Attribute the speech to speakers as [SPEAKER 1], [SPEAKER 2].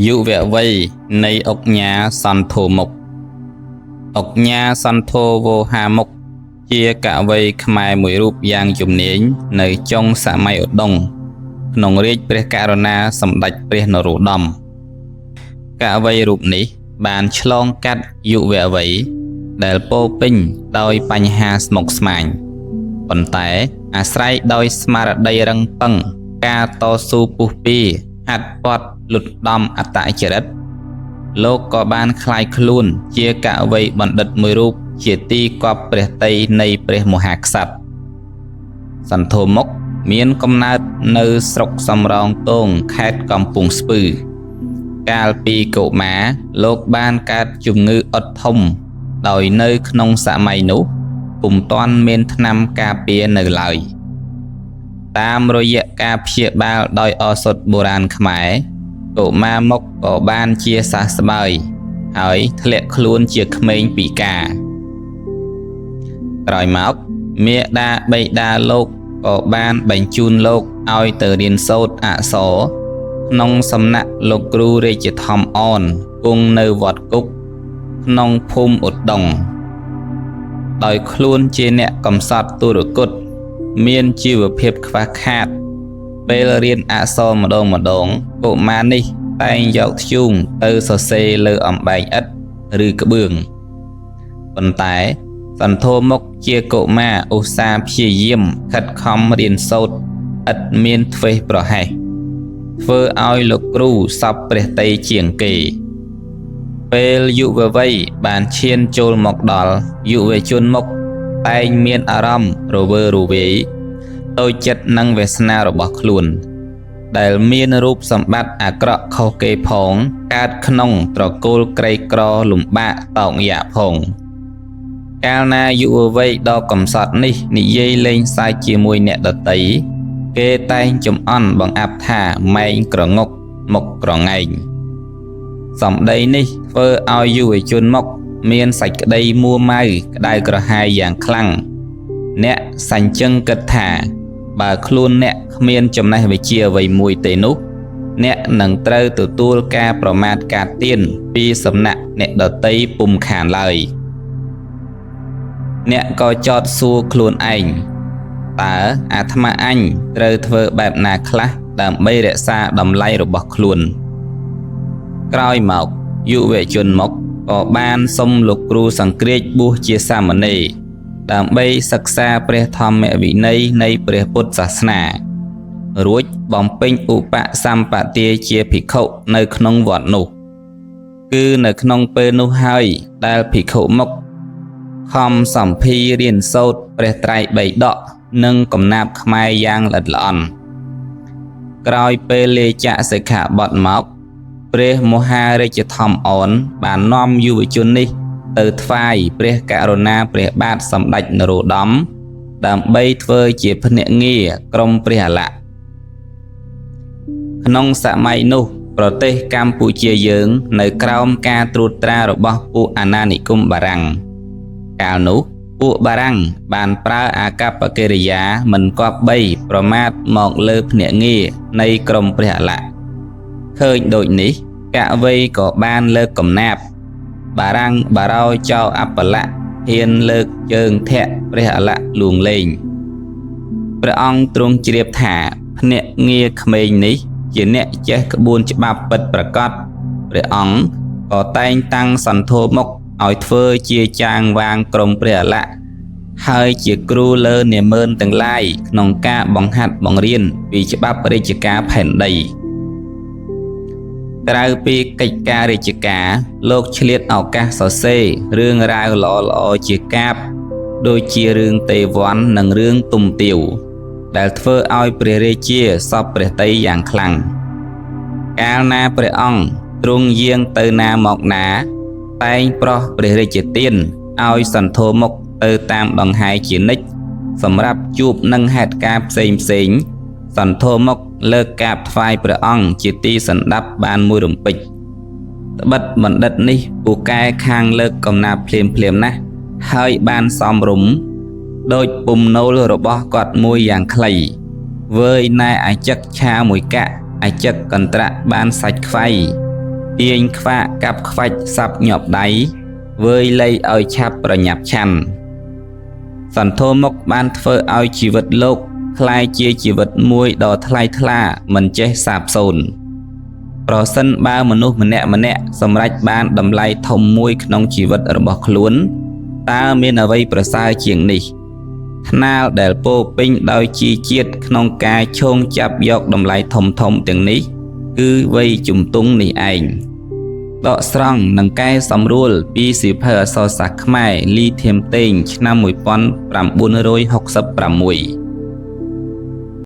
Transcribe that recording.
[SPEAKER 1] យុវវ័យនៃអុកញ៉ាសន្ធោមុខអុកញ៉ាសន្ធោវោហាមុខជាកវីខ្មែរមួយរូបយ៉ាងជំនាញនៅចុងសម័យឧដុង្គក្នុងរាជ្យព្រះករុណាសម្ដេចព្រះនរោត្តមកវីរូបនេះបានឆ្លងកាត់យុវវ័យដែលពោរពេញដោយបញ្ហាស្មុគស្មាញប៉ុន្តែអាស្រ័យដោយស្មារតីរឹងប៉ឹងការតស៊ូពុះពៀហាត់ពត់លុតដំអត្តចរិតលោកក៏បានក្លាយខ្លួនជាកវីបណ្ឌិតមួយរូបជាទីគប់ព្រះតីនៃព្រះមហាក្សត្រសន្ធោមុខមានកំណើតនៅស្រុកសំរោងទងខេត្តកំពង់ស្ពឺកាលពីកុមារលោកបានកើតជំងឺអុតធំដោយនៅក្នុងសម័យនោះពុំទាន់មានថ្នាំការពារនៅឡើយតាមរយៈការព្យាបាលដោយឱសថបុរាណខ្មែរកុមារមុខក៏បានជាសះស្បើយហើយធ្លាក់ខ្លួនជាក្មេងពិការក្រោយមកមាតាបិតាលោកក៏បានបញ្ជូនលោកឲ្យទៅរៀនសូត្រអក្សរក្នុងសំណាក់លោកគ្រូរាជធម្មអនគង់នៅវត្តគុកក្នុងភូមិឧដុង្គដោយខ្លួនជាអ្នកកំសត់ទុរគតមានជីវភាពខ្វះខាតពេលរៀនអក្សរម្ដងកុមារនេះតែងយកធ្យូងទៅសរសេរលើអំបែងឥដ្ឋឬក្បឿងប៉ុន្តែសន្ធោមុខជាកុមារឧស្សាហ៍ព្យាយាមខិតខំរៀនសូត្រឥតមានធ្វេសប្រហែសធ្វើឲ្យលោកគ្រូសពព្រះតីជាងគេពេលយុវវ័យបានឈានចូលមកដល់យុវជនមុខតែងមានអារម្មណ៍រវើរវាយតូចចិត្តនឹងវាសនារបស់ខ្លួនដែលមានរូបសម្បត្តិអាក្រក់ខុសគេផងកើតក្នុងត្រកូលក្រីក្រលំបាកតោកយ៉ាផងកាលណាយុវវ័យដ៏កំសត់នេះនិយាយលេងសើចជាមួយអ្នកដទៃគេតែងចំអន់បង្អាប់ថាម៉ែងក្រងុកមុខក្រងែងសម្ដីនេះធ្វើឲ្យយុវជនមុខមានសេចក្តីមួម៉ៅក្តៅក្រហាយយ៉ាងខ្លាំងអ្នកសញ្ជឹងគិតថាបើខ្លួនអ្នកគ្មានចំណេះវិជ្ជាអ្វីមួយទេនោះអ្នកនឹងត្រូវទទួលការប្រមាថកាត់ទៀនពីសំណាក់អ្នកដទៃពុំខានឡើយអ្នកក៏ចោទសួរខ្លួនឯងតើអាត្មាអញត្រូវធ្វើបែបណាខ្លះដើម្បីរក្សាតម្លៃរបស់ខ្លួនក្រោយមកយុវជនមុខក៏បានសុំលោកគ្រូសង្គ្រាចបួសជាសាមណេរដើម្បីសិក្សាព្រះធម្មវិន័យនៃព្រះពុទ្ធសាសនារួចបំពេញឧបសម្បទាជាភិក្ខុនៅក្នុងវត្តនោះគឺនៅក្នុងពេលនោះហើយដែលភិក្ខុមុខខំសម្ភាររៀនសូត្រព្រះត្រៃបិដកនិងកំណាព្យខ្មែរយ៉ាងល្អិតល្អន់ក្រោយពេលលេចសិក្ខាបទមកព្រះមហារាជធម្មអនបាននាំយុវជននេះទៅថ្វាយព្រះករុណាព្រះបាទសម្ដេចនរោត្តមដើម្បីធ្វើជាភ្នាក់ងារក្រុមព្រះអល័ក្ខក្នុងសម័យនោះប្រទេសកម្ពុជាយើងនៅក្រោមការត្រួតត្រារបស់ពួកអាណានិគមបារាំងកាលនោះពួកបារាំងបានប្រើអាកប្បកិរិយាមិនគប្បីប្រមាថមកលើភ្នាក់ងារនៃក្រុមព្រះអល័ក្ខឃើញដូចនេះកវីក៏បានលើកកំណាព្យបារាំងបារោយចោលអបល័ក្ខហ៊ានលើកជើងធាក់ព្រះអល័ក្ខលួងលេងព្រះអង្គទ្រង់ជ្រាបថាភ្នាក់ងារក្មេងនេះជាអ្នកចេះក្បួនច្បាប់ពិតប្រាកដព្រះអង្គក៏តែងតាំងសន្ធោមុខឲ្យធ្វើជាចាងវាងក្រុមព្រះអល័ក្ខហើយជាគ្រូលើនាម៉ឺនទាំងឡាយក្នុងការបង្ហាត់បង្រៀនពីច្បាប់រាជការផែនដីក្រៅពីកិច្ចការរាជការលោកឆ្លៀតឱកាសសរសេររឿងរ៉ាវល្អៗជាកាបដូចជារឿងទេវ័ននិងរឿងទុំទាវដែលធ្វើឲ្យព្រះរាជាសពព្រះតីយ៉ាងខ្លាំងកាលណាព្រះអង្គទ្រង់យាងទៅណាមកណាតែងប្រោះព្រះរាជទានឲ្យសន្ធោមុខទៅតាមដង្ហែជានិច្ចសម្រាប់ជួបនឹងហេតុការណ៍ផ្សេងសន្ធោមុខលើកកាបថ្វាយព្រះអង្គជាទីសណ្ដាប់បានមួយរំពេចត្បិតបណ្ឌិតនេះពូកែខាងលើកកំណាព្យភ្លាមណាស់ហើយបានសំរុំដោយពុំណូលរបស់គាត់មួយយ៉ាងខ្លីវើយណែអាចឹកឆាមួយកាក់អាចឹកកន្ត្រាក់បានសាច់ខ្វៃ ទាញខ្វាក់កាប់ខ្វាច់សាប់ញាប់ដៃវើយលៃឲ្យឆាប់ប្រញាប់ឆាន់សន្ធោមុខបានធ្វើឲ្យជីវិតលោកคล้ายជាជីវិតមួយដ៏ថ្លៃថ្លាមិនចេះសាបសូន្យប្រសិនបើមនុស្សម្នាក់សម្រេចបានតម្លៃធំមួយក្នុងជីវិតរបស់ខ្លួនតើមានអ្វីប្រសើរជាងនេះថ្នាលដែលពោពេញដោយជីជាតិក្នុងការឈោងចាប់យកតម្លៃធំទាំងនេះគឺវ័យជំទង់នេះឯងដកស្រង់និងកែសម្រួលពីសៀវភៅអក្សរសាស្ត្រខ្មែរលីធៀមតេងឆ្នាំ1966